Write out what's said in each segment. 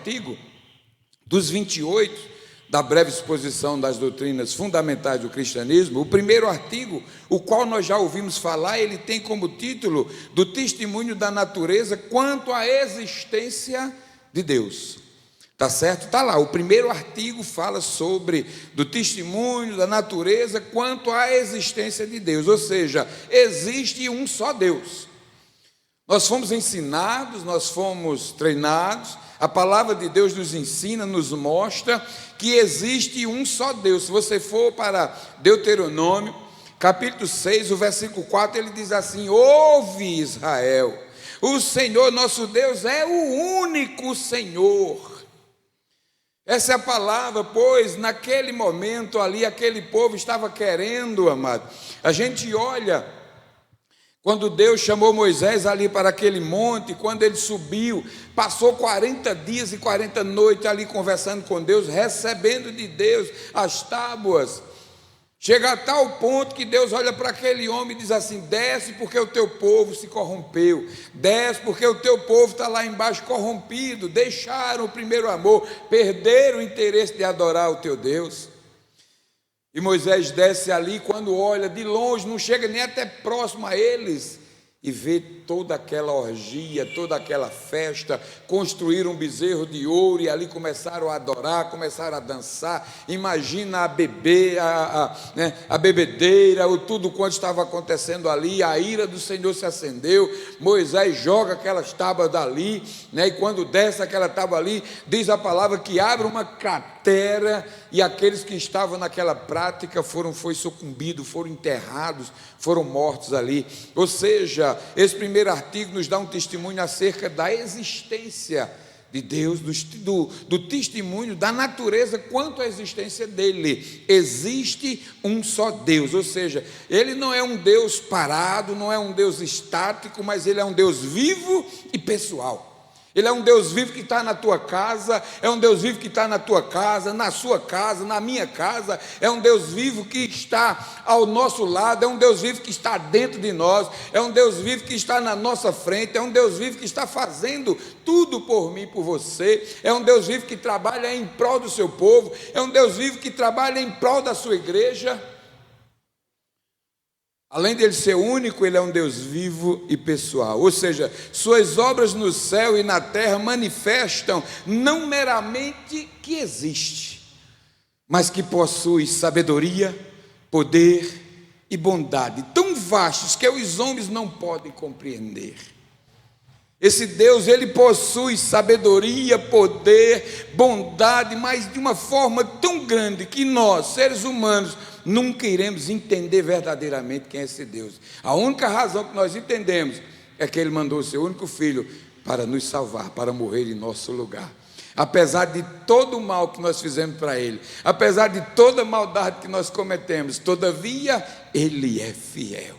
artigo dos 28 da breve exposição das doutrinas fundamentais do cristianismo, o primeiro artigo, o qual nós já ouvimos falar, ele tem como título do testemunho da natureza quanto à existência de Deus. Tá certo? Tá lá, o primeiro artigo fala sobre do testemunho da natureza quanto à existência de Deus, ou seja, existe um só Deus. Nós fomos ensinados, nós fomos treinados, a palavra de Deus nos ensina, nos mostra que existe um só Deus. Se você for para Deuteronômio, capítulo 6, o versículo 4, ele diz assim: ouve Israel, o Senhor nosso Deus é o único Senhor. Essa é a palavra, pois naquele momento ali, aquele povo estava querendo, amado. A gente olha, quando Deus chamou Moisés ali para aquele monte, quando ele subiu, passou 40 dias e 40 noites ali conversando com Deus, recebendo de Deus as tábuas. Chega a tal ponto que Deus olha para aquele homem e diz assim: desce porque o teu povo se corrompeu, desce porque o teu povo está lá embaixo corrompido, deixaram o primeiro amor, perderam o interesse de adorar o teu Deus. E Moisés desce ali, quando olha de longe, não chega nem até próximo a eles, e vê toda aquela orgia, toda aquela festa, construíram um bezerro de ouro, e ali começaram a adorar, começaram a dançar. Imagina a bebedeira, tudo quanto estava acontecendo ali, a ira do Senhor se acendeu, Moisés joga aquelas tábuas dali, e quando desce aquela tábua ali, diz a palavra que abre uma cratera, e aqueles que estavam naquela prática foram sucumbidos, foram enterrados, foram mortos ali. Ou seja, esse primeiro artigo nos dá um testemunho acerca da existência de Deus, do testemunho da natureza quanto à existência dele. Existe um só Deus, ou seja, ele não é um Deus parado, não é um Deus estático, mas ele é um Deus vivo e pessoal. Ele é um Deus vivo que está na tua casa, é um Deus vivo que está na tua casa, na sua casa, na minha casa, é um Deus vivo que está ao nosso lado, é um Deus vivo que está dentro de nós, é um Deus vivo que está na nossa frente, é um Deus vivo que está fazendo tudo por mim e por você, é um Deus vivo que trabalha em prol do seu povo, é um Deus vivo que trabalha em prol da sua igreja. Além de ele ser único, ele é um Deus vivo e pessoal, ou seja, suas obras no céu e na terra manifestam não meramente que existe, mas que possui sabedoria, poder e bondade, tão vastos que os homens não podem compreender. Esse Deus, ele possui sabedoria, poder, bondade, mas de uma forma tão grande que nós, seres humanos, nunca iremos entender verdadeiramente quem é esse Deus. A única razão que nós entendemos é que ele mandou o seu único filho para nos salvar, para morrer em nosso lugar. Apesar de todo o mal que nós fizemos para ele, apesar de toda a maldade que nós cometemos, todavia ele é fiel.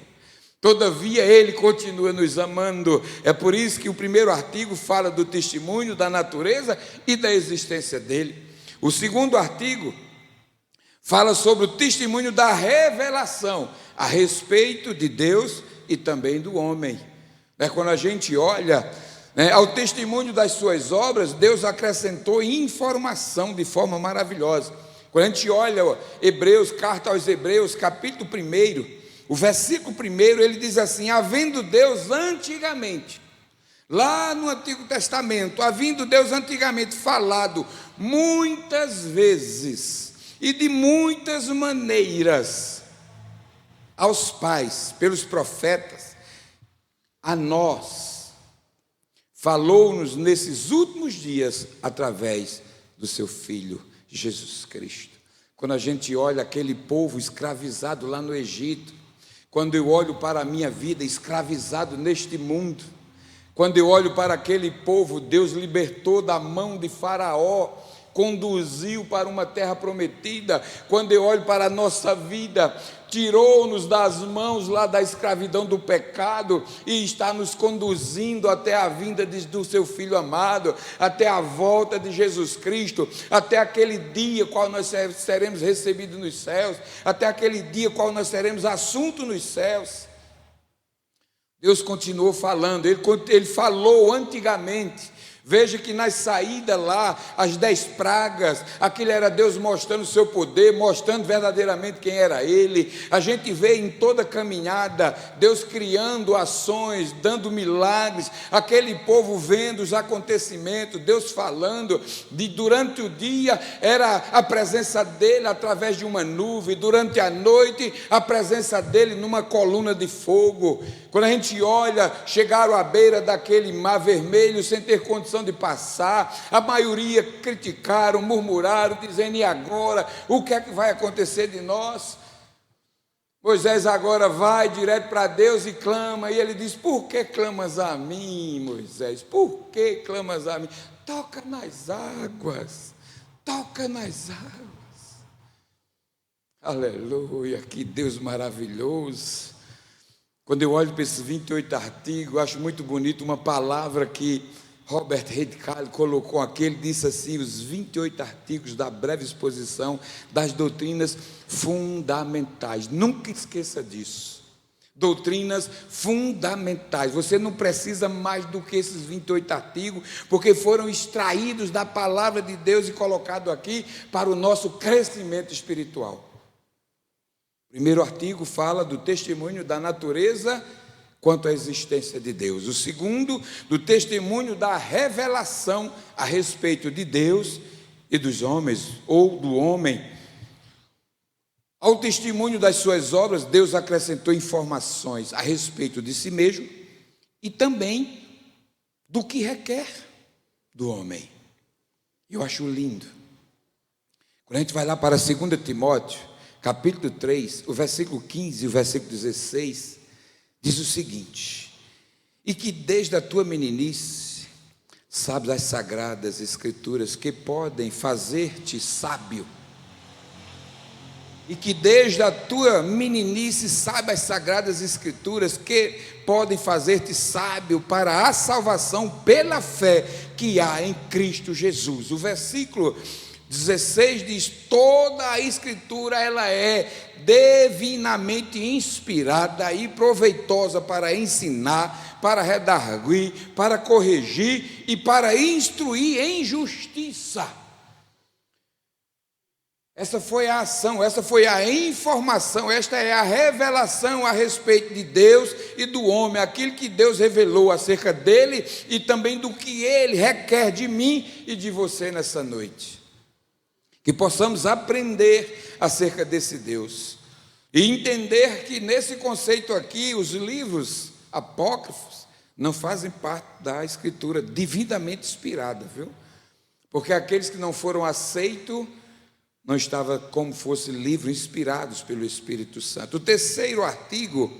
Todavia ele continua nos amando. É por isso que o primeiro artigo fala do testemunho da natureza e da existência dele. O segundo artigo fala sobre o testemunho da revelação a respeito de Deus e também do homem. Quando a gente olha ao testemunho das suas obras, Deus acrescentou informação de forma maravilhosa. Quando a gente olha Hebreus, carta aos Hebreus, capítulo 1, o versículo 1, ele diz assim: havendo Deus antigamente, lá no Antigo Testamento, havendo Deus antigamente falado muitas vezes e de muitas maneiras aos pais, pelos profetas, a nós, falou-nos nesses últimos dias através do seu Filho Jesus Cristo. Quando a gente olha aquele povo escravizado lá no Egito, quando eu olho para a minha vida escravizado neste mundo, quando eu olho para aquele povo, Deus libertou da mão de Faraó, conduziu para uma terra prometida. Quando eu olho para a nossa vida, tirou-nos das mãos lá da escravidão do pecado e está nos conduzindo até a vinda do seu Filho amado, até a volta de Jesus Cristo, até aquele dia qual nós seremos recebidos nos céus, até aquele dia qual nós seremos assunto nos céus. Deus continuou falando, ele falou antigamente, Veja que nas saídas lá, as 10 pragas, aquilo era Deus mostrando o seu poder, mostrando verdadeiramente quem era Ele. A gente vê em toda caminhada, Deus criando ações, dando milagres, aquele povo vendo os acontecimentos, Deus falando, durante o dia era a presença dEle através de uma nuvem, durante a noite a presença dEle numa coluna de fogo. Quando a gente olha, chegaram à beira daquele mar vermelho sem ter condição de passar, a maioria criticaram, murmuraram, dizendo: e agora? O que é que vai acontecer de nós? Moisés agora vai direto para Deus e clama, e ele diz: por que clamas a mim, Moisés? Por que clamas a mim? Toca nas águas, toca nas águas. Aleluia, que Deus maravilhoso. Quando eu olho para esses 28 artigos, eu acho muito bonito uma palavra que Robert Redcalli colocou aqui. Ele disse assim: os 28 artigos da breve exposição das doutrinas fundamentais. Nunca esqueça disso. Doutrinas fundamentais. Você não precisa mais do que esses 28 artigos, porque foram extraídos da palavra de Deus e colocados aqui para o nosso crescimento espiritual. O primeiro artigo fala do testemunho da natureza quanto à existência de Deus. O segundo, do testemunho da revelação a respeito de Deus e dos homens, ou do homem. Ao testemunho das suas obras, Deus acrescentou informações a respeito de si mesmo e também do que requer do homem. Eu acho lindo. Quando a gente vai lá para 2 Timóteo, capítulo 3, o versículo 15 e o versículo 16, diz o seguinte: e que desde a tua meninice sabes as sagradas escrituras que podem fazer-te sábio. E que desde a tua meninice sabes as sagradas escrituras que podem fazer-te sábio para a salvação pela fé que há em Cristo Jesus. O versículo 16 diz: toda a escritura ela é divinamente inspirada e proveitosa para ensinar, para redarguir, para corrigir e para instruir em justiça. Essa foi a ação, essa foi a informação, esta é a revelação a respeito de Deus e do homem, aquilo que Deus revelou acerca dele e também do que ele requer de mim e de você nessa noite. Que possamos aprender acerca desse Deus e entender que nesse conceito aqui, os livros apócrifos não fazem parte da escritura divinamente inspirada, viu? Porque aqueles que não foram aceitos não estavam como fosse livros inspirados pelo Espírito Santo. O terceiro artigo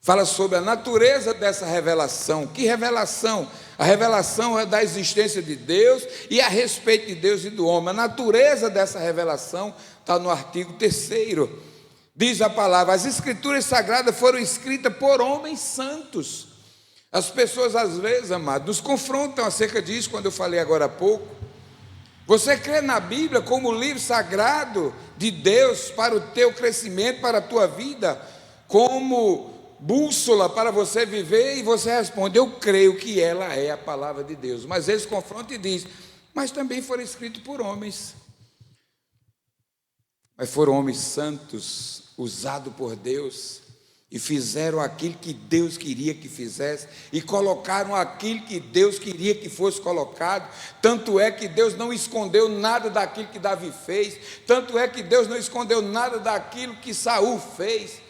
fala sobre a natureza dessa revelação. Que revelação? A revelação é da existência de Deus e a respeito de Deus e do homem. A natureza dessa revelação está no artigo 3º. Diz a palavra: as escrituras sagradas foram escritas por homens santos. As pessoas às vezes, amados, nos confrontam acerca disso, quando eu falei agora há pouco. Você crê na Bíblia como livro sagrado de Deus para o teu crescimento, para a tua vida, como bússola para você viver, e você responde: eu creio que ela é a palavra de Deus. Mas eles confrontam e dizem: mas também foram escritos por homens. Mas foram homens santos, usados por Deus, e fizeram aquilo que Deus queria que fizesse, e colocaram aquilo que Deus queria que fosse colocado. Tanto é que Deus não escondeu nada daquilo que Davi fez, tanto é que Deus não escondeu nada daquilo que Saul fez.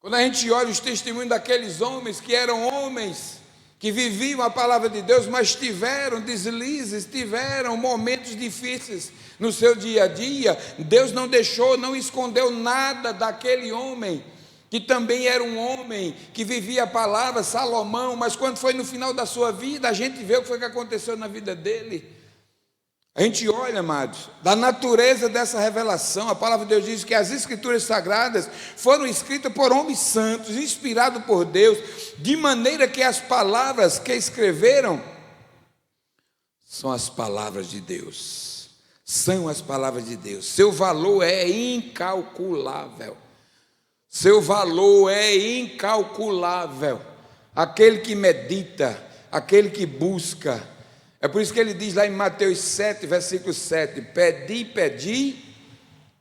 Quando a gente olha os testemunhos daqueles homens, que eram homens que viviam a palavra de Deus, mas tiveram deslizes, tiveram momentos difíceis no seu dia a dia, Deus não deixou, não escondeu nada daquele homem, que também era um homem que vivia a palavra, Salomão. Mas quando foi no final da sua vida, a gente vê o que foi que aconteceu na vida dele. A gente olha, amados, da natureza dessa revelação. A palavra de Deus diz que as escrituras sagradas foram escritas por homens santos, inspirados por Deus, de maneira que as palavras que escreveram são as palavras de Deus. São as palavras de Deus. Seu valor é incalculável. Seu valor é incalculável. Aquele que medita, aquele que busca. É por isso que ele diz lá em Mateus 7, versículo 7: pedi, pedi,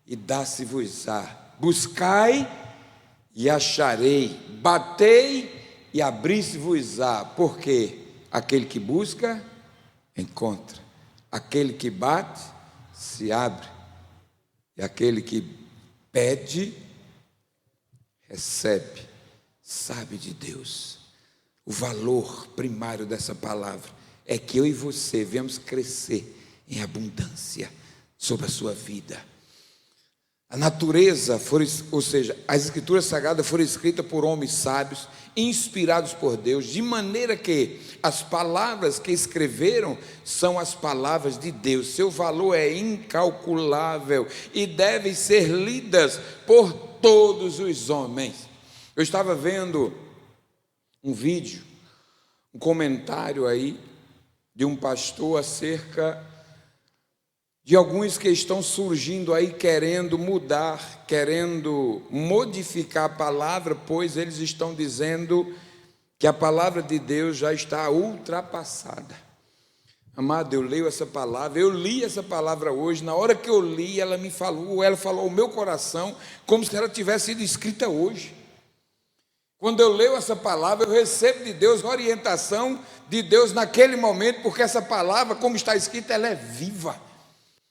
e dá-se-vos-á. Buscai e acharei. Batei e abri-se-vos-á. Porque aquele que busca, encontra. Aquele que bate, se abre. E aquele que pede, recebe. Sabe de Deus. O valor primário dessa palavra é que eu e você viemos crescer em abundância sobre a sua vida. A natureza, ou seja, as escrituras sagradas foram escritas por homens sábios, inspirados por Deus, de maneira que as palavras que escreveram são as palavras de Deus. Seu valor é incalculável e devem ser lidas por todos os homens. Eu estava vendo um vídeo, um comentário aí de um pastor acerca de alguns que estão surgindo aí querendo mudar, querendo modificar a palavra, pois eles estão dizendo que a palavra de Deus já está ultrapassada. Amado, eu leio essa palavra, eu li essa palavra hoje, na hora que eu li, ela falou ao meu coração, como se ela tivesse sido escrita hoje. Quando eu leio essa palavra, eu recebo de Deus orientação de Deus naquele momento, porque essa palavra, como está escrita, ela é viva.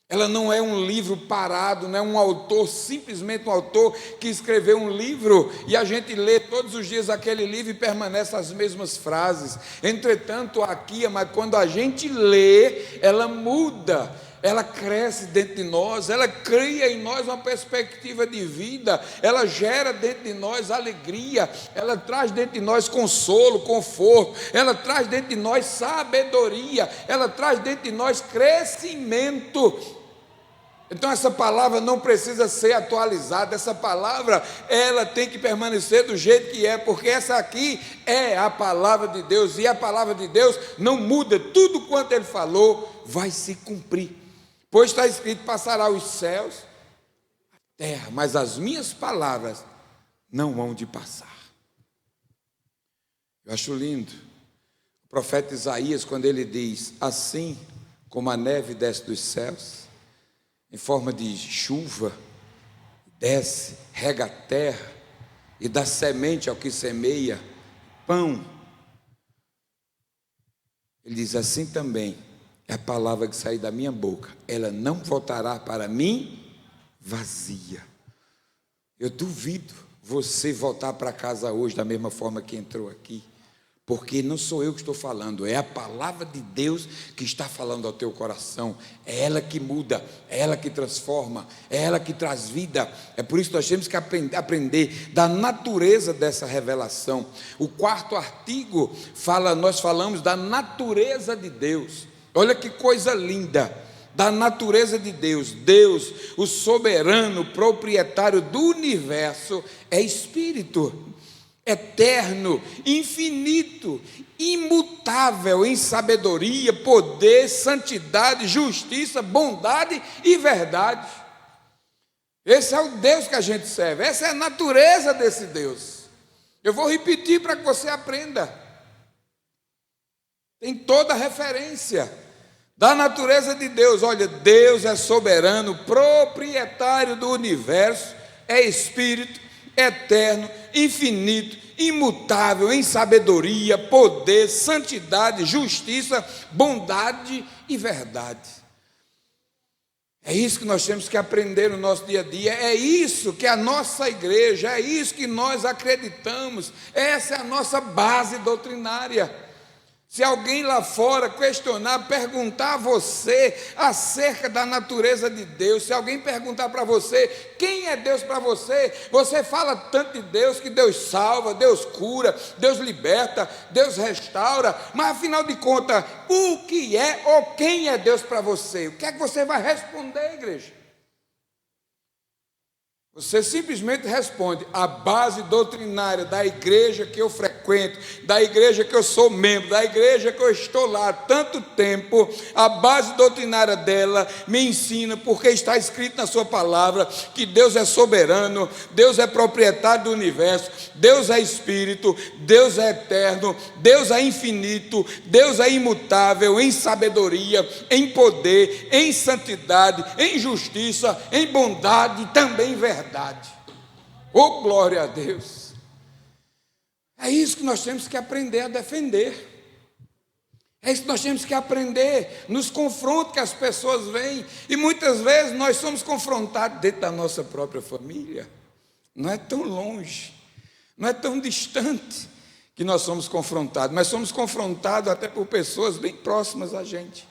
Ela não é um livro parado, não é um autor, simplesmente um autor que escreveu um livro e a gente lê todos os dias aquele livro e permanece as mesmas frases. Entretanto, aqui, mas quando a gente lê, ela muda. Ela cresce dentro de nós, ela cria em nós uma perspectiva de vida, ela gera dentro de nós alegria, ela traz dentro de nós consolo, conforto, ela traz dentro de nós sabedoria, ela traz dentro de nós crescimento. Então essa palavra não precisa ser atualizada, essa palavra ela tem que permanecer do jeito que é, porque essa aqui é a palavra de Deus, e a palavra de Deus não muda, tudo quanto ele falou vai se cumprir. Pois está escrito: passará os céus, a terra, mas as minhas palavras não hão de passar. Eu acho lindo o profeta Isaías, quando ele diz: assim como a neve desce dos céus, em forma de chuva, desce, rega a terra, e dá semente ao que semeia, pão. Ele diz: assim também é a palavra que sair da minha boca, ela não voltará para mim vazia. Eu duvido você voltar para casa hoje da mesma forma que entrou aqui, porque não sou eu que estou falando, é a palavra de Deus que está falando ao teu coração. É ela que muda, é ela que transforma, é ela que traz vida. É por isso que nós temos que aprender da natureza dessa revelação. O quarto artigo nós falamos da natureza de Deus. Olha que coisa linda, da natureza de Deus. Deus, o soberano proprietário do universo, é espírito, eterno, infinito, imutável em sabedoria, poder, santidade, justiça, bondade e verdade. Esse é o Deus que a gente serve, essa é a natureza desse Deus. Eu vou repetir para que você aprenda. Tem toda a referência da natureza de Deus. Olha, Deus é soberano, proprietário do universo, é espírito, eterno, infinito, imutável em sabedoria, poder, santidade, justiça, bondade e verdade. É isso que nós temos que aprender no nosso dia a dia, é isso que a nossa igreja, é isso que nós acreditamos, essa é a nossa base doutrinária. Se alguém lá fora questionar, perguntar a você acerca da natureza de Deus, se alguém perguntar para você quem é Deus para você, você fala tanto de Deus, que Deus salva, Deus cura, Deus liberta, Deus restaura, mas afinal de contas, o que é ou quem é Deus para você? O que é que você vai responder, igreja? Você simplesmente responde: a base doutrinária da igreja que eu frequento, da igreja que eu sou membro, da igreja que eu estou lá há tanto tempo, a base doutrinária dela me ensina, porque está escrito na sua palavra, que Deus é soberano, Deus é proprietário do universo, Deus é espírito, Deus é eterno, Deus é infinito, Deus é imutável em sabedoria, em poder, em santidade, em justiça, em bondade e também em verdade. Oh, glória a Deus! É isso que nós temos que aprender a defender. É isso que nós temos que aprender nos confrontos que as pessoas vêm. E muitas vezes nós somos confrontados dentro da nossa própria família. Não é tão longe, não é tão distante que nós somos confrontados, mas somos confrontados até por pessoas bem próximas a gente.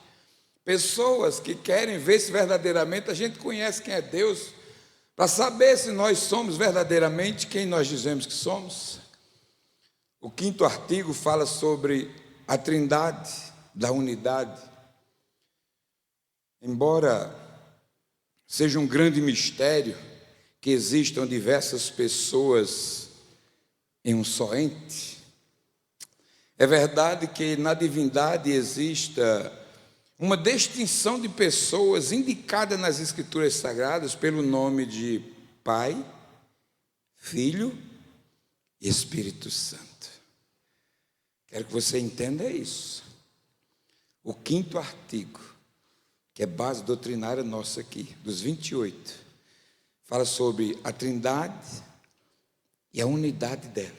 Pessoas que querem ver se verdadeiramente a gente conhece quem é Deus, para saber se nós somos verdadeiramente quem nós dizemos que somos. O 5º artigo fala sobre a trindade da unidade. Embora seja um grande mistério que existam diversas pessoas em um só ente, é verdade que na divindade exista uma distinção de pessoas indicada nas Escrituras Sagradas pelo nome de Pai, Filho e Espírito Santo. Quero que você entenda isso. O 5º artigo, que é base doutrinária nossa aqui, dos 28, fala sobre a trindade e a unidade dela.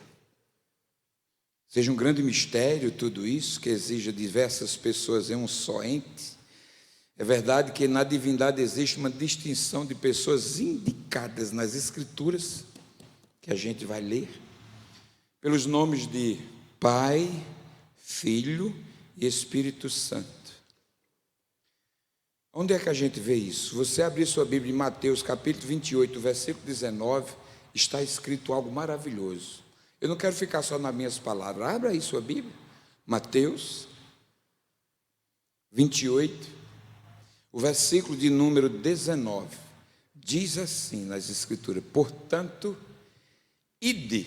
Seja um grande mistério tudo isso, que exija diversas pessoas em um só ente. É verdade que na divindade existe uma distinção de pessoas indicadas nas Escrituras, que a gente vai ler, pelos nomes de Pai, Filho e Espírito Santo. Onde é que a gente vê isso? Você abrir sua Bíblia em Mateus capítulo 28, versículo 19, está escrito algo maravilhoso. Eu não quero ficar só nas minhas palavras. Abra aí sua Bíblia. Mateus 28, o versículo de número 19. Diz assim nas Escrituras: portanto, ide,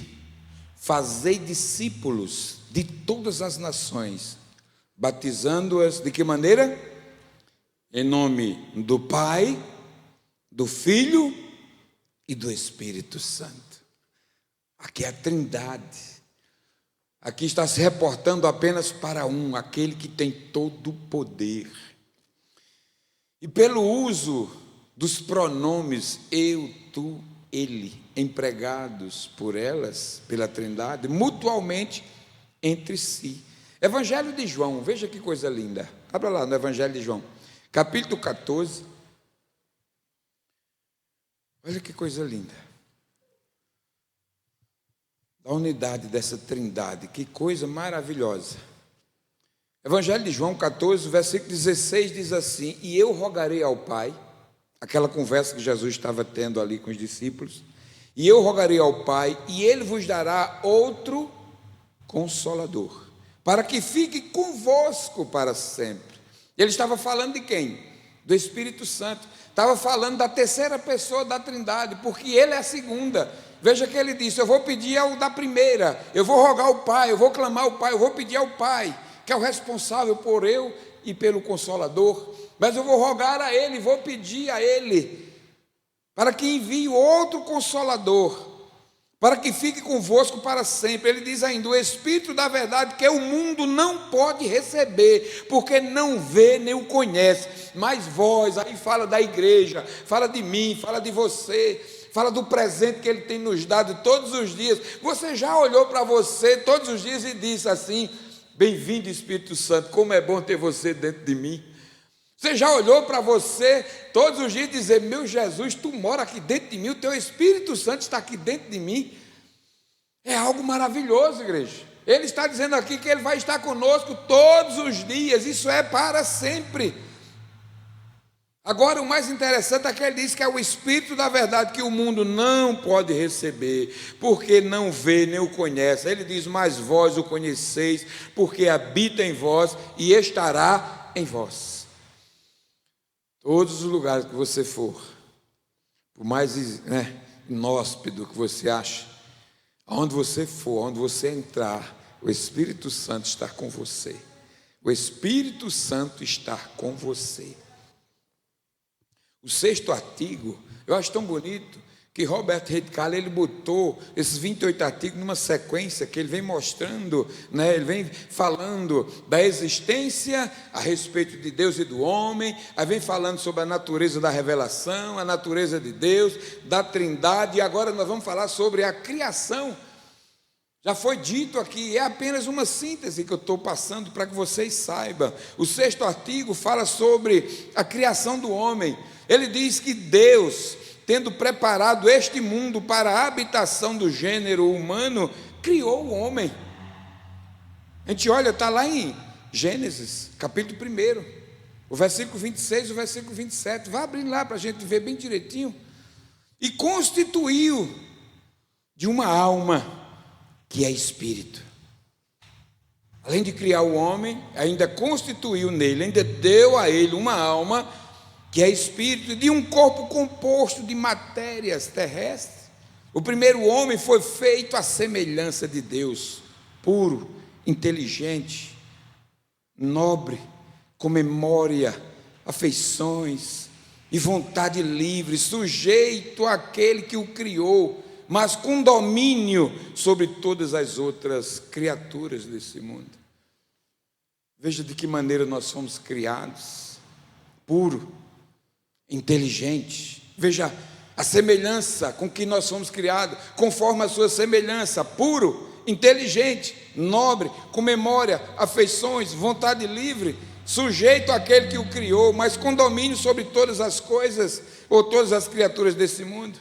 fazei discípulos de todas as nações, batizando-as de que maneira? Em nome do Pai, do Filho e do Espírito Santo. Aqui é a trindade. Aqui está se reportando apenas para um, aquele que tem todo o poder. E pelo uso dos pronomes eu, tu, ele, empregados por elas, pela trindade, mutualmente entre si. Evangelho de João, veja que coisa linda. Abra lá no Evangelho de João, capítulo 14. Olha que coisa linda. Da unidade dessa trindade, que coisa maravilhosa. Evangelho de João 14, versículo 16 diz assim: e eu rogarei ao Pai, aquela conversa que Jesus estava tendo ali com os discípulos, e eu rogarei ao Pai, e Ele vos dará outro Consolador, para que fique convosco para sempre. Ele estava falando de quem? Do Espírito Santo. Estava falando da terceira pessoa da trindade, porque Ele é a segunda. Veja que ele disse: eu vou pedir ao da primeira, eu vou rogar ao Pai, eu vou clamar ao Pai, eu vou pedir ao Pai, que é o responsável por eu e pelo Consolador, mas eu vou rogar a Ele, vou pedir a Ele, para que envie outro Consolador, para que fique convosco para sempre. Ele diz ainda: o Espírito da verdade, que o mundo não pode receber, porque não vê nem o conhece, mas vós, aí fala da igreja, fala de mim, fala de você, fala do presente que Ele tem nos dado todos os dias. Você já olhou para você todos os dias e disse assim: bem-vindo Espírito Santo, como é bom ter você dentro de mim. Você já olhou para você todos os dias e dizer: meu Jesus, tu mora aqui dentro de mim, o teu Espírito Santo está aqui dentro de mim. É algo maravilhoso, igreja. Ele está dizendo aqui que Ele vai estar conosco todos os dias, isso é para sempre. Agora, o mais interessante é que ele diz que é o Espírito da verdade, que o mundo não pode receber, porque não vê nem o conhece. Ele diz: mas vós o conheceis, porque habita em vós e estará em vós. Todos os lugares que você for, por mais inóspito que você acha, aonde você for, aonde você entrar, o Espírito Santo está com você. O Espírito Santo está com você. O 6º artigo, eu acho tão bonito, que Robert Redcar, ele botou esses 28 artigos numa sequência que ele vem mostrando, né? Ele vem falando da existência a respeito de Deus e do homem, aí vem falando sobre a natureza da revelação, a natureza de Deus, da Trindade, e agora nós vamos falar sobre a criação. Já foi dito aqui, é apenas uma síntese que eu estou passando para que vocês saibam. O 6º artigo fala sobre a criação do homem. Ele diz que Deus, tendo preparado este mundo para a habitação do gênero humano, criou o homem. A gente olha, está lá em Gênesis, capítulo 1, o versículo 26 e o versículo 27. Vai abrindo lá para a gente ver bem direitinho. E constituiu de uma alma que é espírito. Além de criar o homem, ainda constituiu nele, ainda deu a ele uma alma que é espírito, de um corpo composto de matérias terrestres. O primeiro homem foi feito à semelhança de Deus, puro, inteligente, nobre, com memória, afeições e vontade livre, sujeito àquele que o criou, mas com domínio sobre todas as outras criaturas desse mundo. Veja de que maneira nós fomos criados, puro, inteligente. Veja a semelhança com que nós fomos criados, conforme a sua semelhança, puro, inteligente, nobre, com memória, afeições, vontade livre, sujeito àquele que o criou, mas com domínio sobre todas as coisas, ou todas as criaturas desse mundo.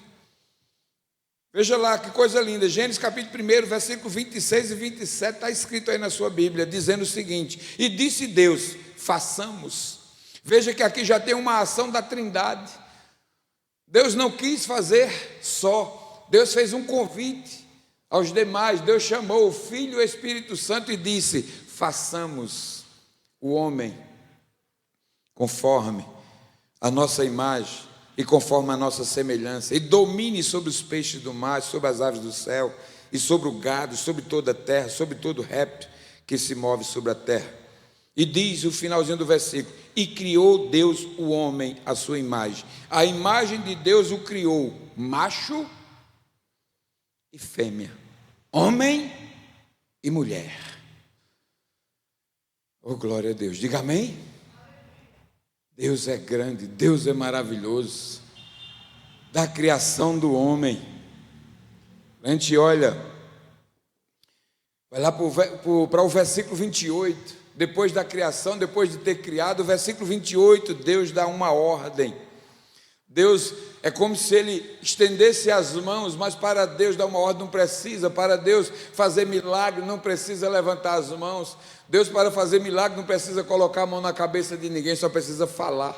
Veja lá que coisa linda, Gênesis capítulo 1, versículo 26 e 27, está escrito aí na sua Bíblia, dizendo o seguinte: e disse Deus, façamos. Veja que aqui já tem uma ação da Trindade. Deus não quis fazer só, Deus fez um convite aos demais. Deus chamou o Filho e o Espírito Santo e disse: façamos o homem conforme a nossa imagem e conforme a nossa semelhança, e domine sobre os peixes do mar, sobre as aves do céu, e sobre o gado, sobre toda a terra, sobre todo réptil que se move sobre a terra. E diz o finalzinho do versículo: e criou Deus o homem à sua imagem. A imagem de Deus o criou, macho e fêmea, homem e mulher. Oh, glória a Deus, diga amém. Deus é grande, Deus é maravilhoso. Da criação do homem, a gente olha, vai lá para o versículo 28, depois da criação, depois de ter criado, o versículo 28, Deus dá uma ordem. Deus, é como se ele estendesse as mãos, mas para Deus dar uma ordem não precisa, para Deus fazer milagre não precisa levantar as mãos, Deus para fazer milagre não precisa colocar a mão na cabeça de ninguém, só precisa falar.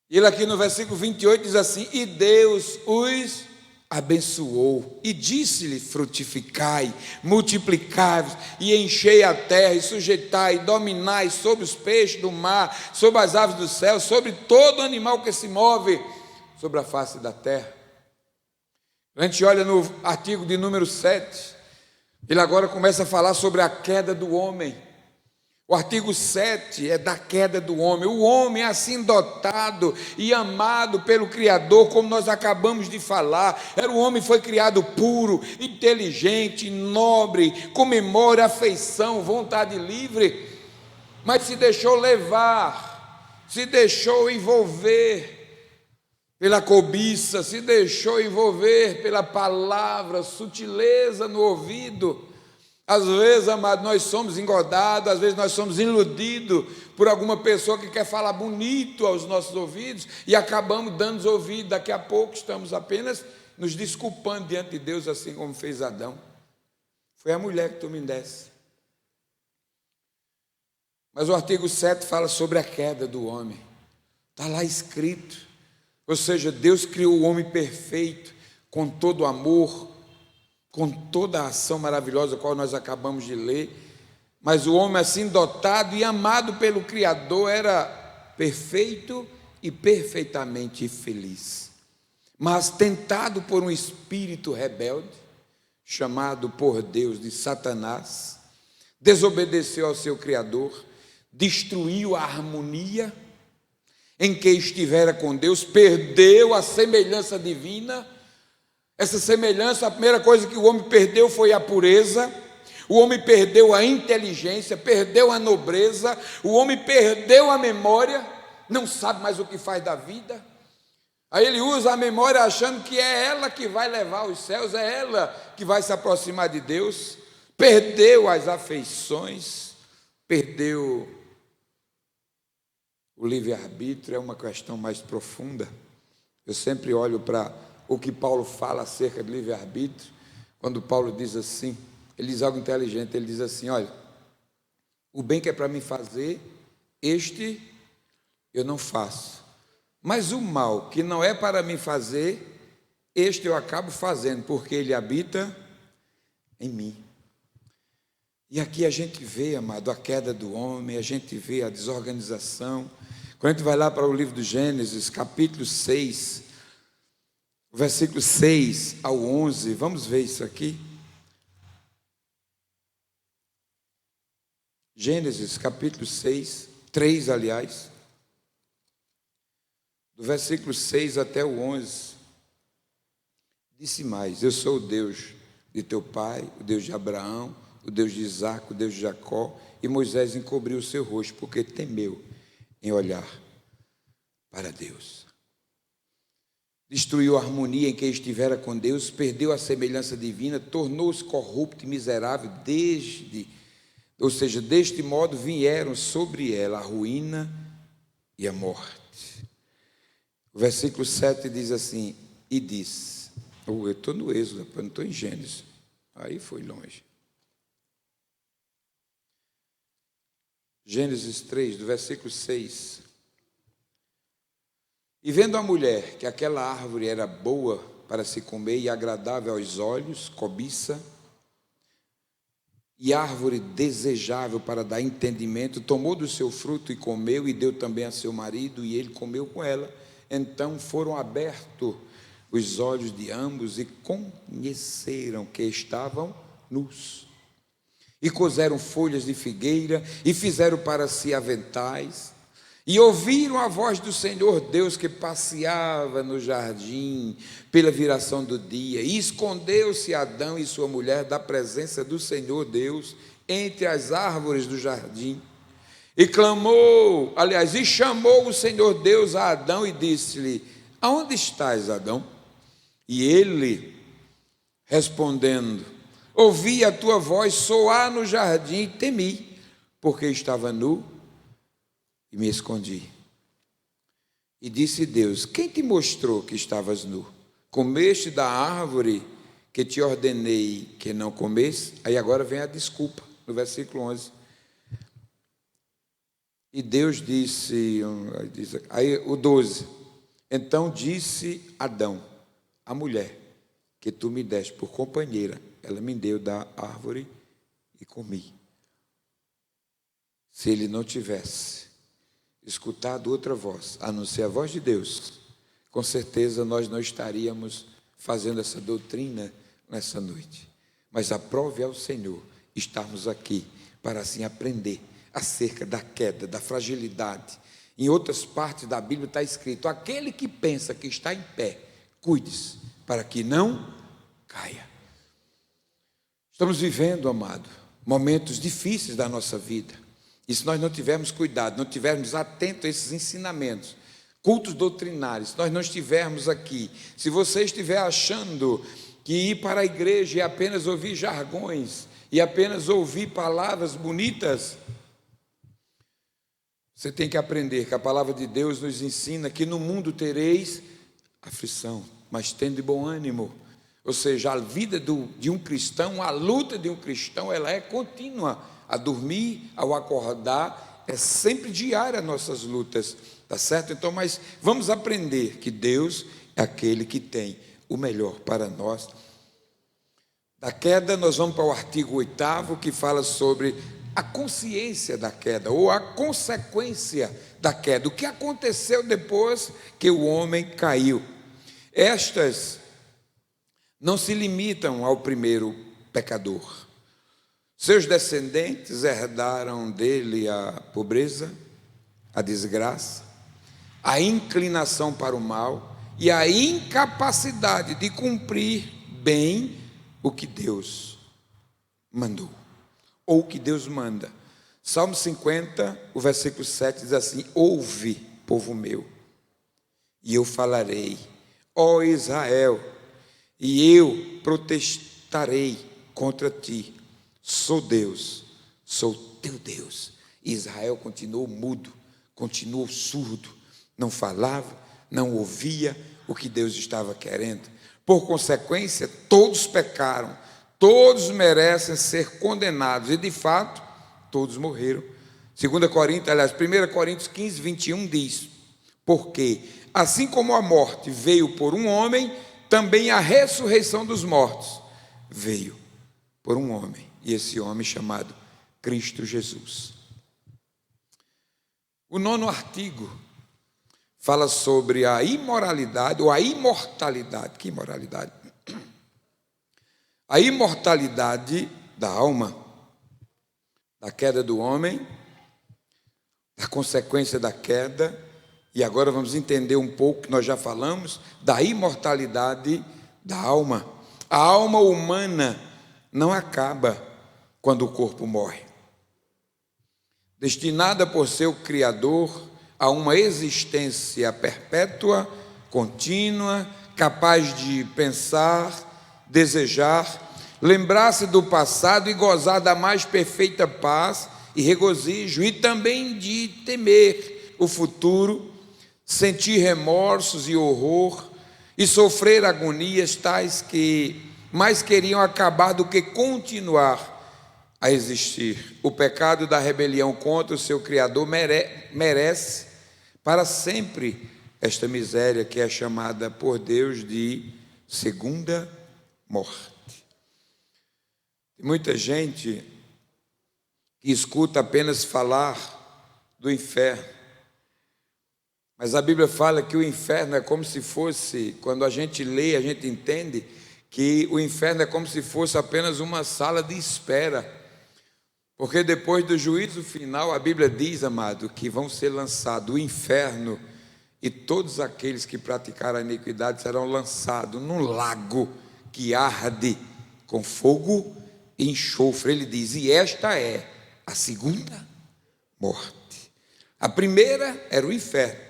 E ele aqui no versículo 28 diz assim: e Deus os abençoou e disse-lhe: frutificai, multiplicai-vos e enchei a terra, e sujeitai, e dominai sobre os peixes do mar, sobre as aves do céu, sobre todo animal que se move sobre a face da terra. A gente olha no artigo de número 7, ele agora começa a falar sobre a queda do homem. O artigo 7 é da queda do homem. O homem é assim dotado e amado pelo Criador, como nós acabamos de falar. O homem foi criado puro, inteligente, nobre, com memória, afeição, vontade livre, mas se deixou levar, se deixou envolver pela cobiça, se deixou envolver pela palavra, sutileza no ouvido. Às vezes, amado, nós somos engordados, às vezes nós somos iludidos por alguma pessoa que quer falar bonito aos nossos ouvidos e acabamos dando ouvidos. Daqui a pouco estamos apenas nos desculpando diante de Deus, assim como fez Adão. Foi a mulher que tu me desse. Mas o artigo 7 fala sobre a queda do homem. Está lá escrito. Ou seja, Deus criou o homem perfeito, com todo amor, com toda a ação maravilhosa, a qual nós acabamos de ler, mas o homem assim dotado e amado pelo Criador era perfeito e perfeitamente feliz. Mas tentado por um espírito rebelde, chamado por Deus de Satanás, desobedeceu ao seu Criador, destruiu a harmonia em que estivera com Deus, perdeu a semelhança divina. Essa semelhança, a primeira coisa que o homem perdeu foi a pureza, o homem perdeu a inteligência, perdeu a nobreza, o homem perdeu a memória, não sabe mais o que faz da vida. Aí ele usa a memória achando que é ela que vai levar aos céus, é ela que vai se aproximar de Deus. Perdeu as afeições, perdeu o livre-arbítrio. É uma questão mais profunda. Eu sempre olho para o que Paulo fala acerca de livre-arbítrio. Quando Paulo diz assim, ele diz algo inteligente, ele diz assim: olha, o bem que é para mim fazer, este eu não faço, mas o mal que não é para mim fazer, este eu acabo fazendo, porque ele habita em mim. E aqui a gente vê, amado, a queda do homem, a gente vê a desorganização. Quando a gente vai lá para o livro do Gênesis, capítulo 6, versículo 6 ao 11, vamos ver isso aqui. Gênesis, capítulo 6, 3, aliás, do versículo 6 até o 11, disse mais: eu sou o Deus de teu pai, o Deus de Abraão, o Deus de Isaque, o Deus de Jacó. E Moisés encobriu o seu rosto, porque temeu em olhar para Deus. Destruiu a harmonia em que estivera com Deus, perdeu a semelhança divina, tornou-se corrupto e miserável deste modo vieram sobre ela a ruína e a morte. O versículo 7 diz assim: e disse, eu estou no Êxodo, eu não estou em Gênesis, aí foi longe. Gênesis 3, do versículo 6. E vendo a mulher que aquela árvore era boa para se comer e agradável aos olhos, cobiça, e árvore desejável para dar entendimento, tomou do seu fruto e comeu, e deu também a seu marido, e ele comeu com ela. Então foram abertos os olhos de ambos e conheceram que estavam nus. E coseram folhas de figueira e fizeram para si aventais. E ouviram a voz do Senhor Deus que passeava no jardim pela viração do dia. E escondeu-se Adão e sua mulher da presença do Senhor Deus entre as árvores do jardim. E chamou o Senhor Deus a Adão e disse-lhe: aonde estás, Adão? E ele, respondendo, ouvi a tua voz soar no jardim e temi, porque estava nu e me escondi. E disse Deus: quem te mostrou que estavas nu? Comeste da árvore que te ordenei que não comesse? Aí agora vem a desculpa, no versículo 11. E Deus disse, aí o 12, então disse Adão, a mulher que tu me deste por companheira, ela me deu da árvore e comi. Se ele não tivesse escutado outra voz, a não ser a voz de Deus, com certeza nós não estaríamos fazendo essa doutrina nessa noite. Mas aprove ao Senhor estarmos aqui para assim aprender acerca da queda, da fragilidade. Em outras partes da Bíblia está escrito: aquele que pensa que está em pé, cuide-se para que não caia. Estamos vivendo, amado, momentos difíceis da nossa vida. E se nós não tivermos cuidado, não tivermos atentos a esses ensinamentos, cultos doutrinários, se nós não estivermos aqui, se você estiver achando que ir para a igreja é apenas ouvir jargões e apenas ouvir palavras bonitas, você tem que aprender que a palavra de Deus nos ensina que no mundo tereis aflição, mas tende bom ânimo. Ou seja, a vida de um cristão, a luta de um cristão, ela é contínua. A dormir, ao acordar, é sempre diária as nossas lutas, tá certo? Então, mas vamos aprender que Deus é aquele que tem o melhor para nós. Da queda, nós vamos para o artigo 8º, que fala sobre a consciência da queda, ou a consequência da queda. O que aconteceu depois que o homem caiu? Estas não se limitam ao primeiro pecador. Seus descendentes herdaram dele a pobreza, a desgraça, a inclinação para o mal e a incapacidade de cumprir bem o que Deus mandou, ou o que Deus manda. Salmo 50, o versículo 7 diz assim: ouve, povo meu, e eu falarei, ó Israel, e eu protestarei contra ti. Sou Deus, sou teu Deus. Israel continuou mudo, continuou surdo, não falava, não ouvia o que Deus estava querendo. Por consequência, todos pecaram, todos merecem ser condenados, e de fato, todos morreram. 1 Coríntios 15, 21 diz: porque assim como a morte veio por um homem, também a ressurreição dos mortos veio por um homem, e esse homem chamado Cristo Jesus. O 9º artigo fala sobre a imoralidade ou a imortalidade. Que imoralidade? A imortalidade da alma, da queda do homem, da consequência da queda, e agora vamos entender um pouco, que nós já falamos, da imortalidade da alma. A alma humana não acaba quando o corpo morre. Destinada por seu Criador a uma existência perpétua, contínua, capaz de pensar, desejar, lembrar-se do passado e gozar da mais perfeita paz e regozijo, e também de temer o futuro, sentir remorsos e horror, e sofrer agonias tais que mais queriam acabar do que continuar a existir. O pecado da rebelião contra o seu Criador merece para sempre esta miséria que é chamada por Deus de segunda morte. Tem muita gente que escuta apenas falar do inferno, mas a Bíblia fala que o inferno é como se fosse, quando a gente lê, a gente entende que o inferno é como se fosse apenas uma sala de espera, porque depois do juízo final, a Bíblia diz, amado, que vão ser lançados o inferno, e todos aqueles que praticaram a iniquidade serão lançados num lago que arde com fogo e enxofre. Ele diz, e esta é a segunda morte. A primeira era o inferno,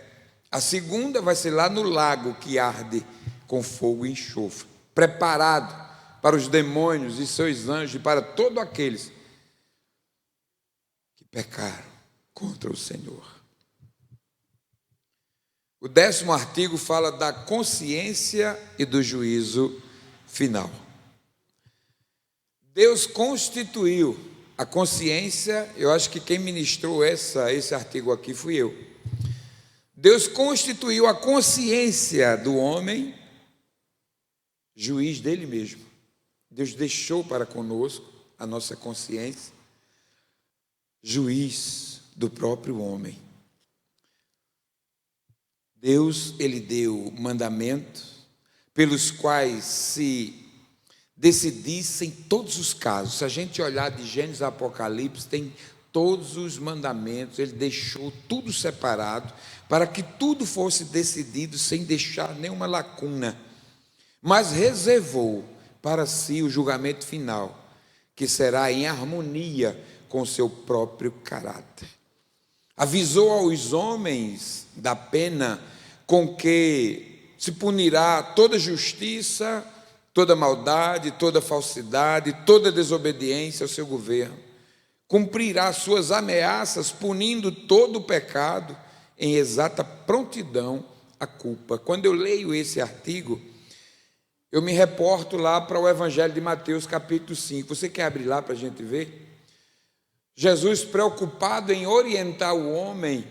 a segunda vai ser lá no lago que arde com fogo e enxofre, preparado para os demônios e seus anjos e para todos aqueles que pecaram contra o Senhor. O 10º artigo fala da consciência e do juízo final. Deus constituiu a consciência, eu acho que quem ministrou esse artigo aqui fui eu. Deus constituiu a consciência do homem juiz dele mesmo. Deus deixou para conosco a nossa consciência, juiz do próprio homem. Deus, ele deu mandamentos pelos quais se decidissem todos os casos. Se a gente olhar de Gênesis a Apocalipse, tem todos os mandamentos, ele deixou tudo separado para que tudo fosse decidido sem deixar nenhuma lacuna, mas reservou para si o julgamento final, que será em harmonia com o seu próprio caráter. Avisou aos homens da pena com que se punirá toda justiça, toda maldade, toda falsidade, toda desobediência ao seu governo. Cumprirá suas ameaças, punindo todo o pecado em exata prontidão à culpa. Quando eu leio esse artigo, eu me reporto lá para o Evangelho de Mateus, capítulo 5. Você quer abrir lá para a gente ver? Jesus, preocupado em orientar o homem,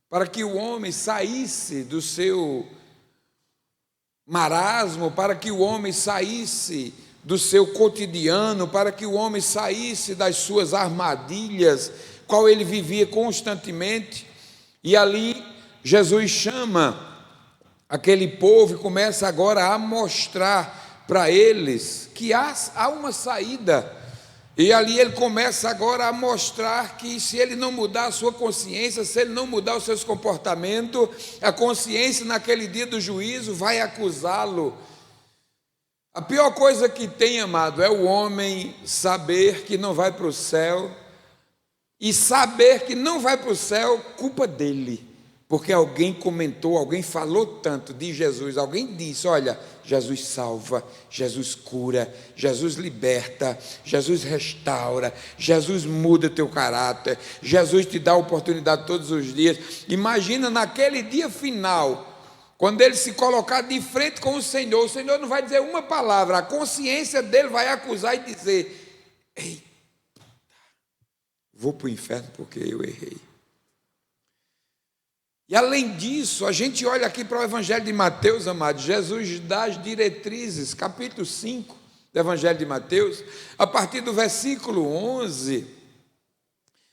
para que o homem saísse do seu marasmo, para que o homem saísse do seu cotidiano, para que o homem saísse das suas armadilhas, qual ele vivia constantemente. E ali Jesus chama aquele povo e começa agora a mostrar para eles que há uma saída. E ali ele começa agora a mostrar que se ele não mudar a sua consciência, se ele não mudar os seus comportamentos, a consciência naquele dia do juízo vai acusá-lo. A pior coisa que tem, amado, é o homem saber que não vai para o céu, e saber que não vai para o céu, culpa dele, porque alguém comentou, alguém falou tanto de Jesus, alguém disse: olha, Jesus salva, Jesus cura, Jesus liberta, Jesus restaura, Jesus muda teu caráter, Jesus te dá oportunidade todos os dias. Imagina naquele dia final, quando ele se colocar de frente com o Senhor não vai dizer uma palavra, a consciência dele vai acusar e dizer: ei, vou para o inferno porque eu errei. E além disso, a gente olha aqui para o Evangelho de Mateus, amado. Jesus dá as diretrizes, capítulo 5 do Evangelho de Mateus, a partir do versículo 11,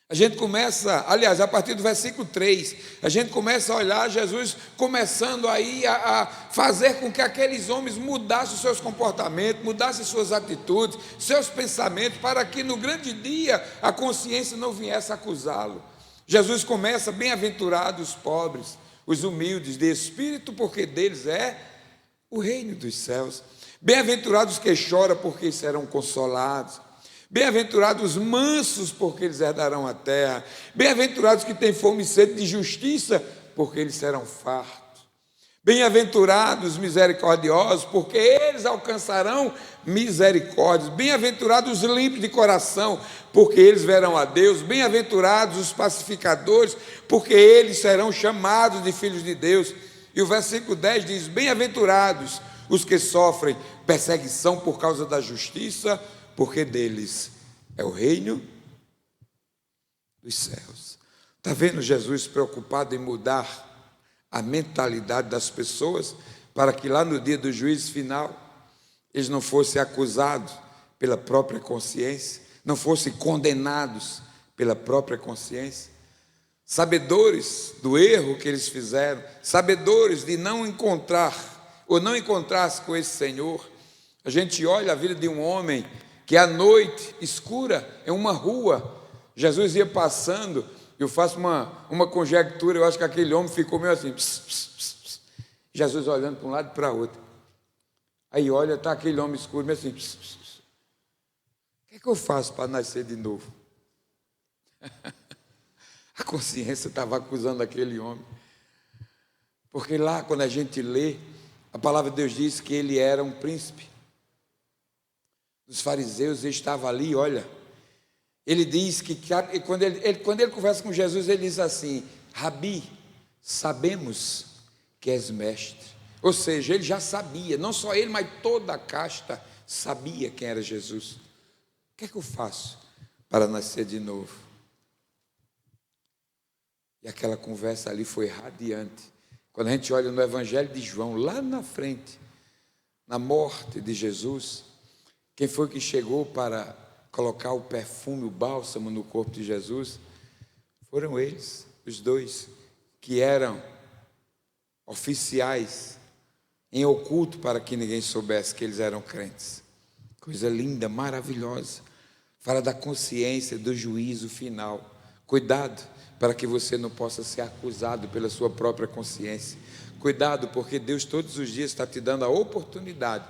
a gente começa, aliás, a partir do versículo 3, a gente começa a olhar Jesus começando aí a fazer com que aqueles homens mudassem os seus comportamentos, mudassem suas atitudes, seus pensamentos, para que no grande dia a consciência não viesse acusá-lo. Jesus começa: bem-aventurados os pobres, os humildes de espírito, porque deles é o reino dos céus. Bem-aventurados os que choram, porque serão consolados. Bem-aventurados os mansos, porque eles herdarão a terra. Bem-aventurados que têm fome e sede de justiça, porque eles serão fartos. Bem-aventurados os misericordiosos, porque eles alcançarão misericórdia. Bem-aventurados os limpos de coração, porque eles verão a Deus. Bem-aventurados os pacificadores, porque eles serão chamados de filhos de Deus. E o versículo 10 diz: bem-aventurados os que sofrem perseguição por causa da justiça, porque deles é o reino dos céus. Está vendo Jesus preocupado em mudar a mentalidade das pessoas, para que lá no dia do juízo final eles não fossem acusados pela própria consciência, não fossem condenados pela própria consciência, sabedores do erro que eles fizeram, sabedores de não encontrar ou não encontrar-se com esse Senhor. A gente olha a vida de um homem que à noite escura em uma rua, Jesus ia passando. Eu faço uma conjectura, eu acho que aquele homem ficou meio assim, pss, pss, pss, pss. Jesus olhando para um lado e para outro. Aí olha, está aquele homem escuro, meio assim, pss, pss, pss. O que é que eu faço para nascer de novo? A consciência estava acusando aquele homem. Porque lá, quando a gente lê, a palavra de Deus diz que ele era um príncipe. Os fariseus estavam ali, olha. Ele diz que quando ele conversa com Jesus, ele diz assim: Rabi, sabemos que és mestre. Ou seja, ele já sabia, não só ele, mas toda a casta sabia quem era Jesus. O que é que eu faço para nascer de novo? E aquela conversa ali foi radiante. Quando a gente olha no Evangelho de João, lá na frente, na morte de Jesus, quem foi que chegou para colocar o perfume, o bálsamo no corpo de Jesus? Foram eles, os dois, que eram oficiais em oculto para que ninguém soubesse que eles eram crentes. Coisa linda, maravilhosa. Fala da consciência, do juízo final. Cuidado para que você não possa ser acusado pela sua própria consciência. Cuidado, porque Deus todos os dias está te dando a oportunidade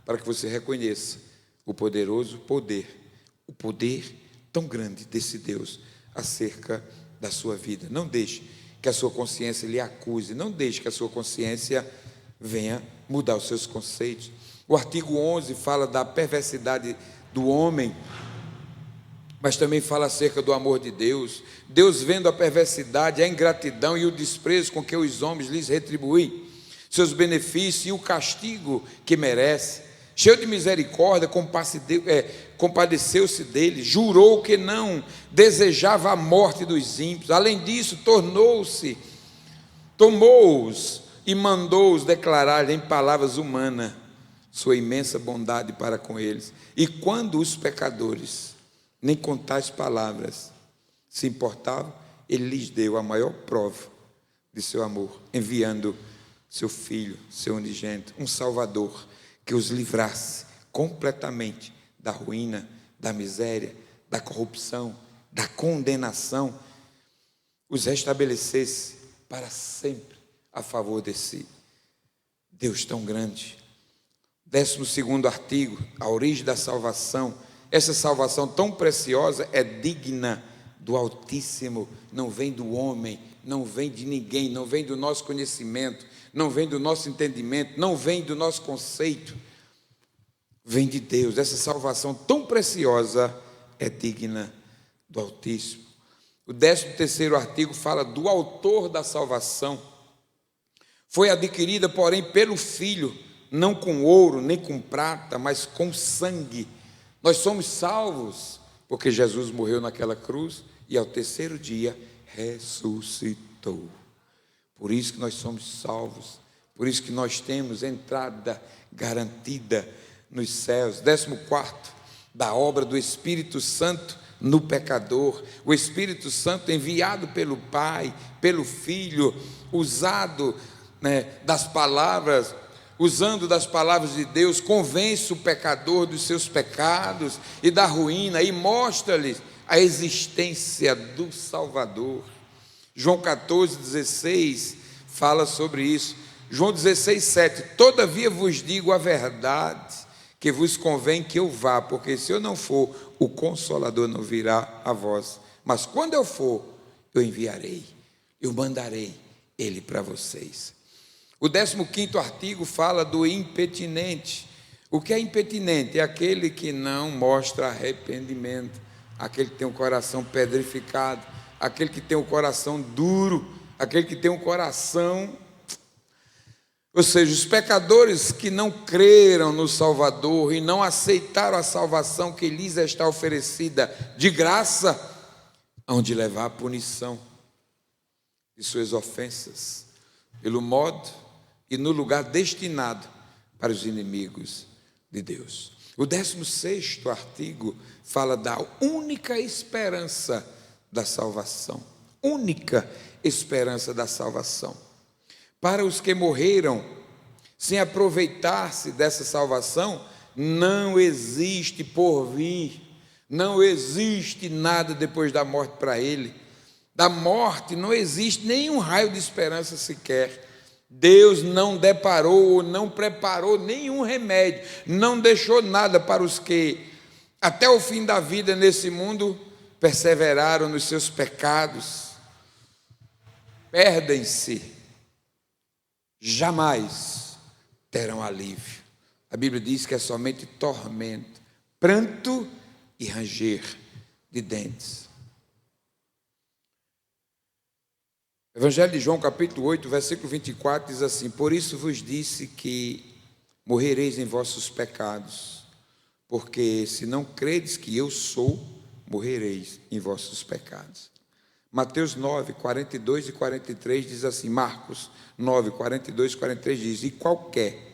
para que você reconheça o poderoso poder, o poder tão grande desse Deus acerca da sua vida. Não deixe que a sua consciência lhe acuse, não deixe que a sua consciência venha mudar os seus conceitos. O artigo 11 fala da perversidade do homem, mas também fala acerca do amor de Deus. Deus, vendo a perversidade, a ingratidão e o desprezo com que os homens lhes retribuem seus benefícios e o castigo que merece, cheio de misericórdia, compadeceu-se deles, jurou que não desejava a morte dos ímpios. Além disso, tomou-os e mandou-os declarar em palavras humanas sua imensa bondade para com eles. E quando os pecadores, nem com tais palavras, se importavam, ele lhes deu a maior prova de seu amor, enviando seu Filho, seu unigênito, um Salvador, que os livrasse completamente da ruína, da miséria, da corrupção, da condenação, os restabelecesse para sempre a favor desse Deus tão grande. 12º artigo, a origem da salvação. Essa salvação tão preciosa é digna do Altíssimo, não vem do homem, não vem de ninguém, não vem do nosso conhecimento, não vem do nosso entendimento, não vem do nosso conceito, vem de Deus. Essa salvação tão preciosa é digna do Altíssimo. O 13º artigo fala do autor da salvação. Foi adquirida, porém, pelo Filho, não com ouro, nem com prata, mas com sangue. Nós somos salvos porque Jesus morreu naquela cruz e ao terceiro dia ressuscitou. Por isso que nós somos salvos, por isso que nós temos entrada garantida nos céus. 14º, da obra do Espírito Santo no pecador. O Espírito Santo enviado pelo Pai, pelo Filho, usando das palavras, usando das palavras de Deus, convence o pecador dos seus pecados e da ruína e mostra-lhe a existência do Salvador. João 14,16 fala sobre isso. João 16,7: todavia vos digo a verdade, que vos convém que eu vá, porque se eu não for, o Consolador não virá a vós. Mas quando eu for, eu enviarei, eu mandarei ele para vocês. O 15º artigo fala do impetinente. O que é impetinente? É aquele que não mostra arrependimento, aquele que tem o coração pedrificado, aquele que tem o coração duro, aquele que tem o coração... Ou seja, os pecadores que não creram no Salvador e não aceitaram a salvação que lhes está oferecida de graça, hão de levar a punição de suas ofensas, pelo modo e no lugar destinado para os inimigos de Deus. O 16º artigo fala da única esperança da salvação. Única esperança da salvação. Para os que morreram sem aproveitar-se dessa salvação, não existe porvir, não existe nada depois da morte para ele. Da morte não existe nenhum raio de esperança sequer. Deus não deparou ou não preparou nenhum remédio, não deixou nada para os que, até o fim da vida nesse mundo, perseveraram nos seus pecados. Perdem-se. Jamais terão alívio. A Bíblia diz que é somente tormento, pranto e ranger de dentes. Evangelho de João, capítulo 8, versículo 24, diz assim: por isso vos disse que morrereis em vossos pecados, porque se não credes que eu sou, morrereis em vossos pecados. Mateus 9, 42 e 43 diz assim, Marcos 9, 42 e 43 diz: e qualquer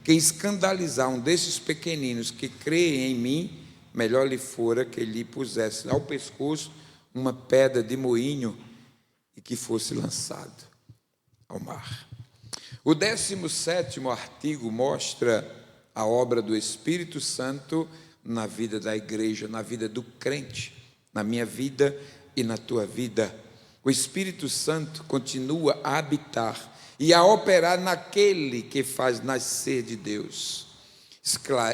que escandalizar um desses pequeninos que creem em mim, melhor lhe fora que lhe pusesse ao pescoço uma pedra de moinho e que fosse lançado ao mar. O 17º artigo mostra a obra do Espírito Santo na vida da igreja, na vida do crente, na minha vida e na tua vida. O Espírito Santo continua a habitar e a operar naquele que faz nascer de Deus.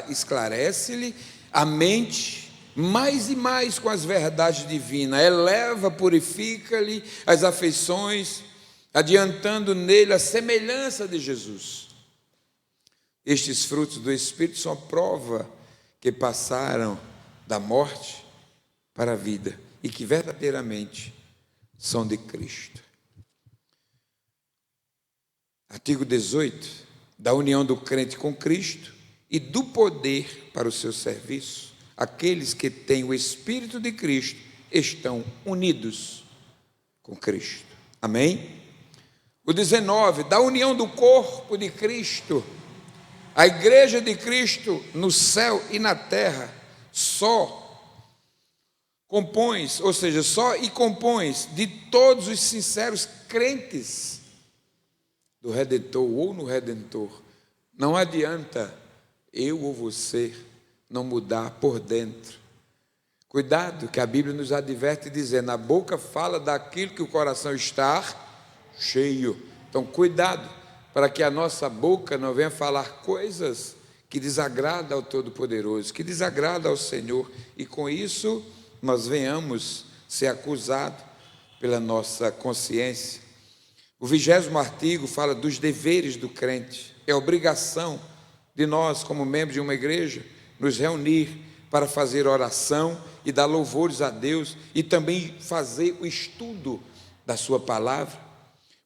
Esclarece-lhe a mente mais e mais com as verdades divinas, eleva, purifica-lhe as afeições, adiantando nele a semelhança de Jesus. Estes frutos do Espírito são a prova que passaram da morte para a vida e que verdadeiramente são de Cristo. Artigo 18, da união do crente com Cristo e do poder para o seu serviço. Aqueles que têm o Espírito de Cristo estão unidos com Cristo. Amém? O 19, da união do corpo de Cristo. A igreja de Cristo no céu e na terra só compões, ou seja, só e compões de todos os sinceros crentes do Redentor ou no Redentor. Não adianta eu ou você não mudar por dentro. Cuidado, que a Bíblia nos adverte dizendo, a boca fala daquilo que o coração está cheio. Então, cuidado, para que a nossa boca não venha falar coisas que desagradam ao Todo-Poderoso, que desagradam ao Senhor, e com isso nós venhamos ser acusados pela nossa consciência. O 20º artigo fala dos deveres do crente. É obrigação de nós, como membros de uma igreja, nos reunir para fazer oração e dar louvores a Deus e também fazer o estudo da sua palavra.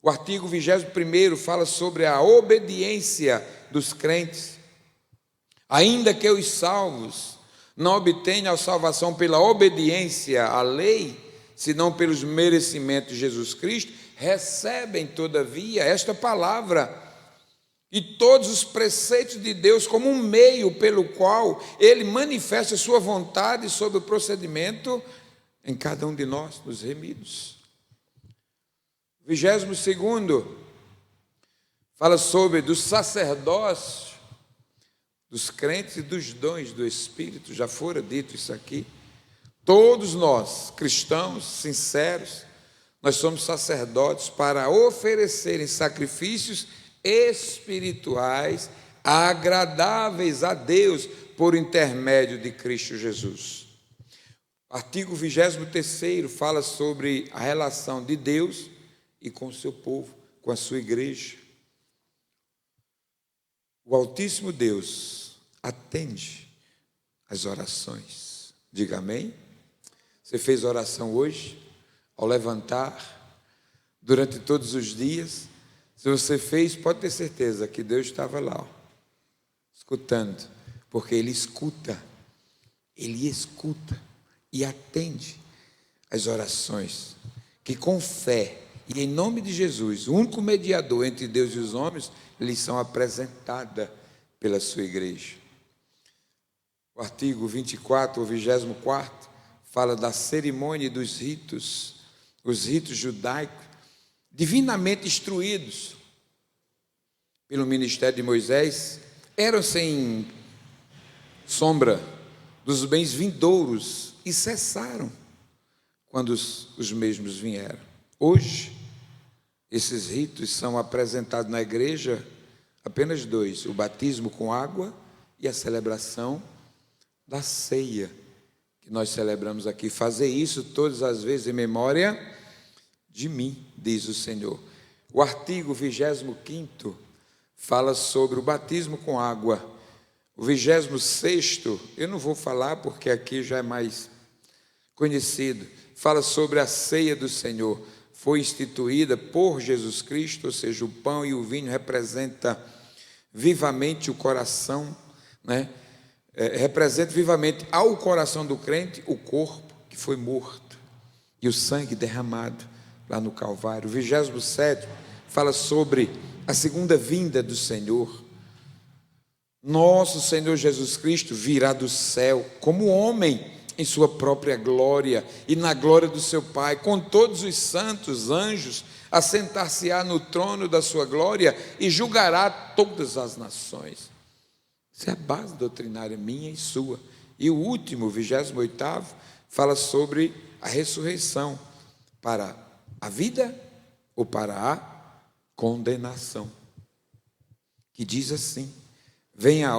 O artigo 21º fala sobre a obediência dos crentes. Ainda que os salvos não obtenham a salvação pela obediência à lei, senão pelos merecimentos de Jesus Cristo, recebem, todavia, esta palavra e todos os preceitos de Deus como um meio pelo qual Ele manifesta a sua vontade sobre o procedimento em cada um de nós, nos remidos. 22º fala sobre do sacerdócio dos crentes e dos dons do Espírito. Já fora dito isso aqui. Todos nós, cristãos sinceros, nós somos sacerdotes para oferecerem sacrifícios espirituais agradáveis a Deus por intermédio de Cristo Jesus. Artigo 23º fala sobre a relação de Deus e com o seu povo, com a sua igreja. O Altíssimo Deus atende as orações. Diga amém. Você fez oração hoje, ao levantar, durante todos os dias. Se você fez, pode ter certeza que Deus estava lá, escutando, porque Ele escuta e atende as orações, que com fé e em nome de Jesus, o único mediador entre Deus e os homens, lhes são apresentadas pela sua igreja. O artigo 24, ou 24º, fala da cerimônia e dos ritos, os ritos judaicos, divinamente instruídos pelo ministério de Moisés, eram sem sombra dos bens vindouros e cessaram quando os mesmos vieram. Hoje, esses ritos são apresentados na igreja apenas dois: o batismo com água e a celebração da ceia, que nós celebramos aqui. Fazer isso todas as vezes em memória de mim, diz o Senhor. O artigo 25º fala sobre o batismo com água. O 26º, eu não vou falar porque aqui já é mais conhecido, fala sobre a ceia do Senhor. Foi instituída por Jesus Cristo, ou seja, o pão e o vinho representam vivamente o coração, né? Representa vivamente ao coração do crente o corpo que foi morto e o sangue derramado lá no Calvário. O 27º fala sobre a segunda vinda do Senhor. Nosso Senhor Jesus Cristo virá do céu como homem em sua própria glória e na glória do seu Pai, com todos os santos anjos, assentar-se-á no trono da sua glória e julgará todas as nações. Isso é a base doutrinária minha e sua. E o último, 28º, fala sobre a ressurreição para a vida ou para a condenação, que diz assim: vem a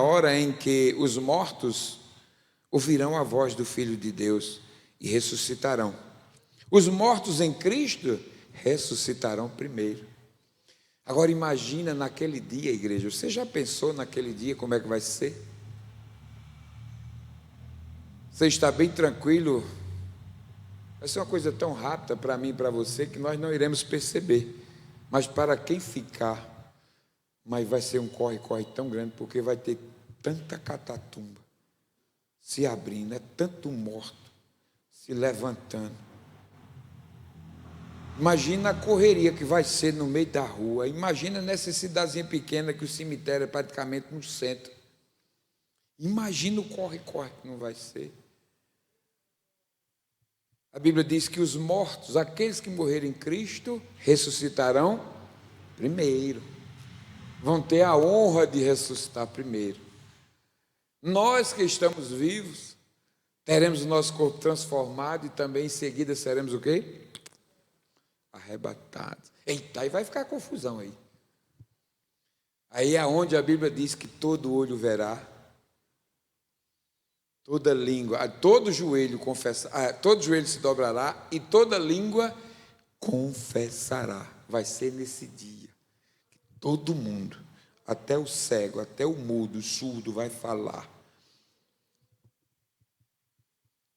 hora em que os mortos ouvirão a voz do Filho de Deus e ressuscitarão. Os mortos em Cristo ressuscitarão primeiro. Agora imagina naquele dia, igreja. Você já pensou naquele dia como é que vai ser? Você está bem tranquilo? Vai ser uma coisa tão rápida para mim e para você que nós não iremos perceber. Mas para quem ficar, mas vai ser um corre-corre tão grande, porque vai ter tanta catatumba se abrindo, tanto morto se levantando. Imagina a correria que vai ser no meio da rua. Imagina nessa cidadezinha pequena que o cemitério é praticamente no centro. Imagina o corre-corre que não vai ser. A Bíblia diz que os mortos, aqueles que morreram em Cristo, ressuscitarão Primeiro. Vão ter a honra de ressuscitar primeiro. Nós que estamos vivos, teremos o nosso corpo transformado e também em seguida seremos o quê? Arrebatados. Eita, aí vai ficar confusão aí. Aí é onde a Bíblia diz que todo olho verá, toda língua, todo joelho se dobrará e toda língua confessará. Vai ser nesse dia que todo mundo, até o cego, até o mudo, o surdo vai falar.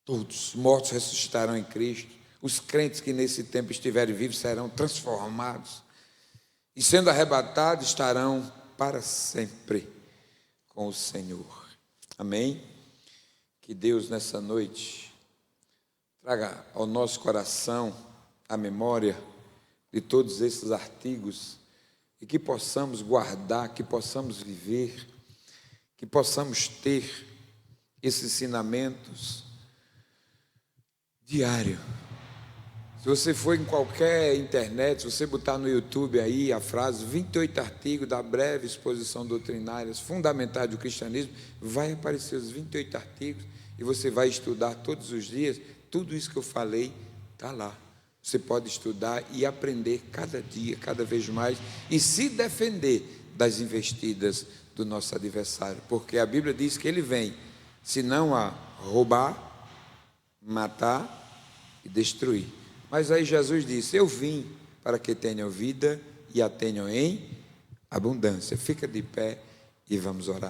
Todos os mortos ressuscitarão em Cristo. Os crentes que nesse tempo estiverem vivos serão transformados e sendo arrebatados estarão para sempre com o Senhor. Amém? Que Deus nessa noite traga ao nosso coração a memória de todos esses artigos e que possamos guardar, que possamos viver, que possamos ter esses ensinamentos diário. Se você for em qualquer internet, se você botar no YouTube aí a frase 28 artigos da breve exposição doutrinária fundamentais do cristianismo, vai aparecer os 28 artigos e você vai estudar todos os dias. Tudo isso que eu falei está lá. Você pode estudar e aprender cada dia, cada vez mais e se defender das investidas do nosso adversário, porque a Bíblia diz que ele vem, se não a roubar, matar e destruir. Mas aí Jesus disse: eu vim para que tenham vida e a tenham em abundância. Fica de pé e vamos orar.